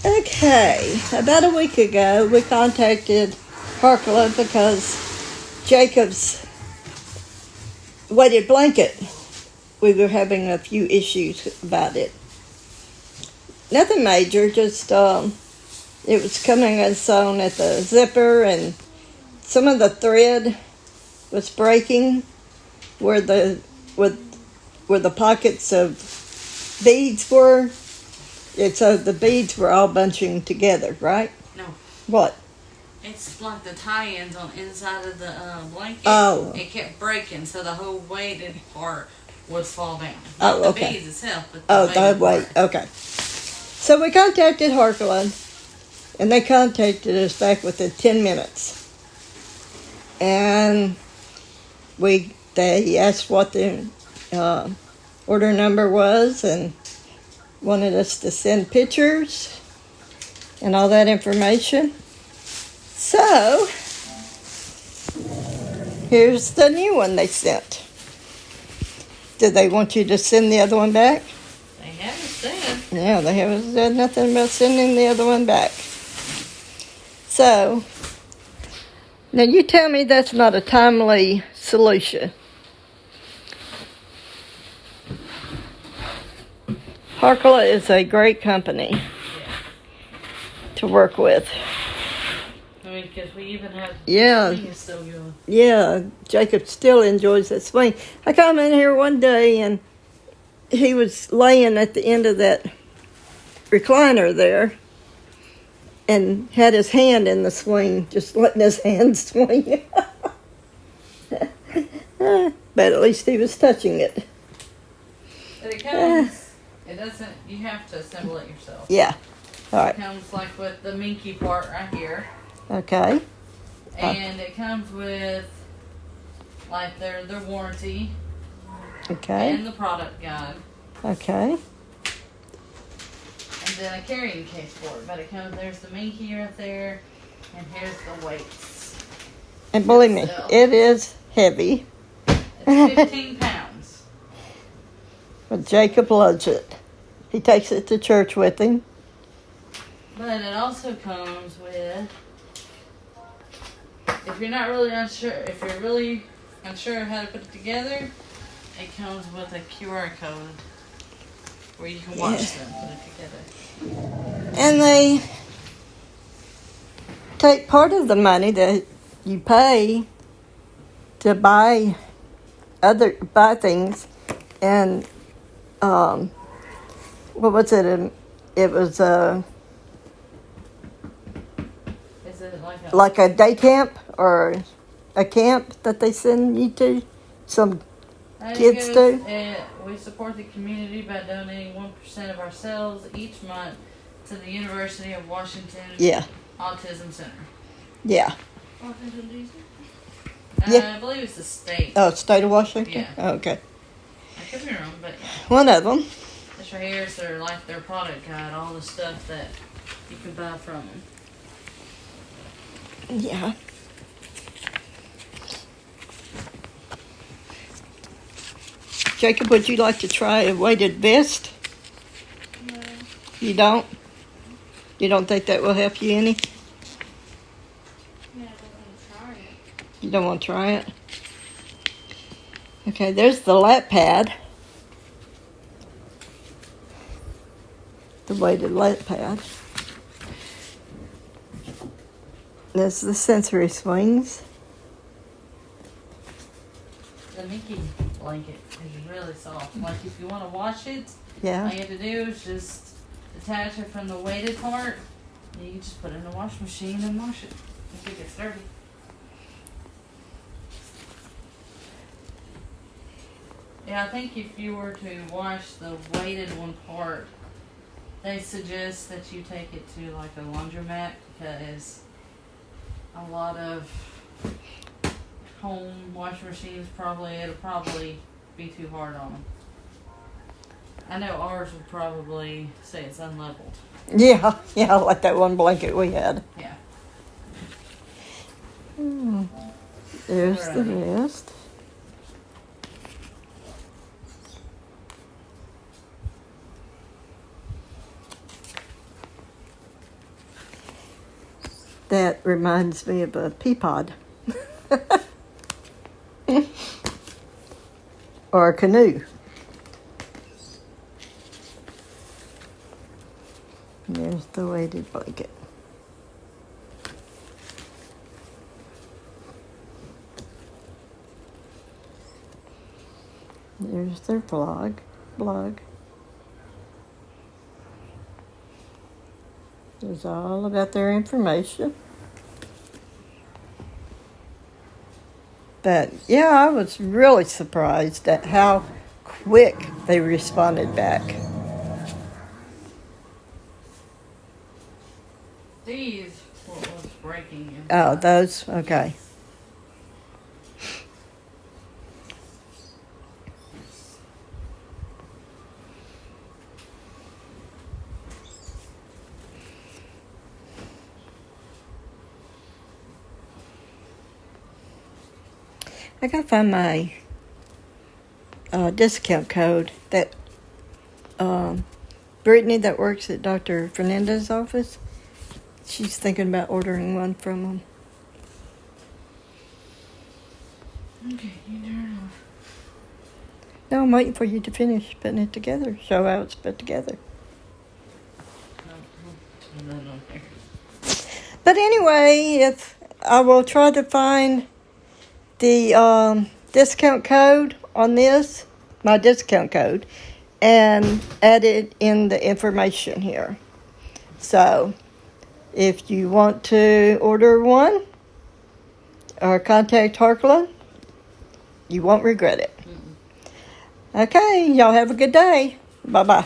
Okay, about a week ago, we contacted Harkla because Jacob's weighted blanket, we were having a few issues about it. Nothing major, just it was coming unsewn at the zipper, and some of the thread was breaking where the pockets of beads were. And so the beads were all bunching together, right? No. What? It's like the tie-ins on the inside of the blanket. Oh. It kept breaking, so the whole weighted part would fall down. Oh, Not okay. the beads itself, but the weight. Okay. So we contacted Harkla, and they contacted us back within 10 minutes. And they asked what the order number was and wanted us to send pictures and all that information. So, here's the new one they sent. Did they want you to send the other one back? They haven't said. Yeah, they haven't said nothing about sending the other one back. So, now you tell me that's not a timely solution. Harkla is a great company to work with. I mean, because we even have Yeah. the swing is so good. Yeah, Jacob still enjoys that swing. I come in here one day and he was laying at the end of that recliner there and had his hand in the swing, just letting his hand swing. But at least he was touching it. But it comes, it doesn't, you have to assemble it yourself. Yeah. All right. It comes like with the minky part right here. Okay. And it comes with like their warranty Okay. and the product guide. Okay. And then a carrying case for it. But it comes, there's the minky right there, and here's the weights. And believe me, it is heavy. It's 15 pounds. But Jacob loves it. He takes it to church with him. But it also comes with, if you're really unsure how to put it together, it comes with a QR code where you can watch them put it together. And they take part of the money that you pay to buy things, and what was it? It was Is it like a day camp or a camp that they send you to. Some kids do. We support the community by donating 1% of our sales each month to the University of Washington Autism Center. Yeah. Washington, D.C.? Yeah. I believe it's the state. Oh, state of Washington? Yeah. Oh, okay. I could be wrong, but One of them. this right here is their product guide, all the stuff that you can buy from them. Yeah. Jacob, would you like to try a weighted vest? No. You don't? You don't think that will help you any? Yeah, I don't want to try it. You don't want to try it? Okay, there's the lap pad. The weighted lap pad. There's the sensory swings. The Mickey blanket is really soft. Like if you want to wash it, all Yeah. you have to do is just detach it from the weighted part. And you can just put it in the wash machine and wash it if it gets dirty. Yeah, I think if you were to wash the weighted one part, they suggest that you take it to like a laundromat because a lot of home wash machines it'll probably be too hard on them. I know ours would probably say it's unleveled. Yeah, like that one blanket we had. Yeah. There's the vest. That reminds me of a pea pod. Or a canoe. And there's the weighted blanket. There's their blog. There's all about their information. But yeah, I was really surprised at how quick they responded back. These what was breaking inside. Oh, those? Okay. I gotta find my discount code that Brittany that works at Dr. Fernandez's office, she's thinking about ordering one from them. Okay, you turn off. No, I'm waiting for you to finish putting it together, show how it's put together. And then on here. But anyway, if I will try to find the discount code on this, my discount code, and add it in the information here. So, if you want to order one or contact Harkla, you won't regret it. Okay, y'all have a good day. Bye-bye.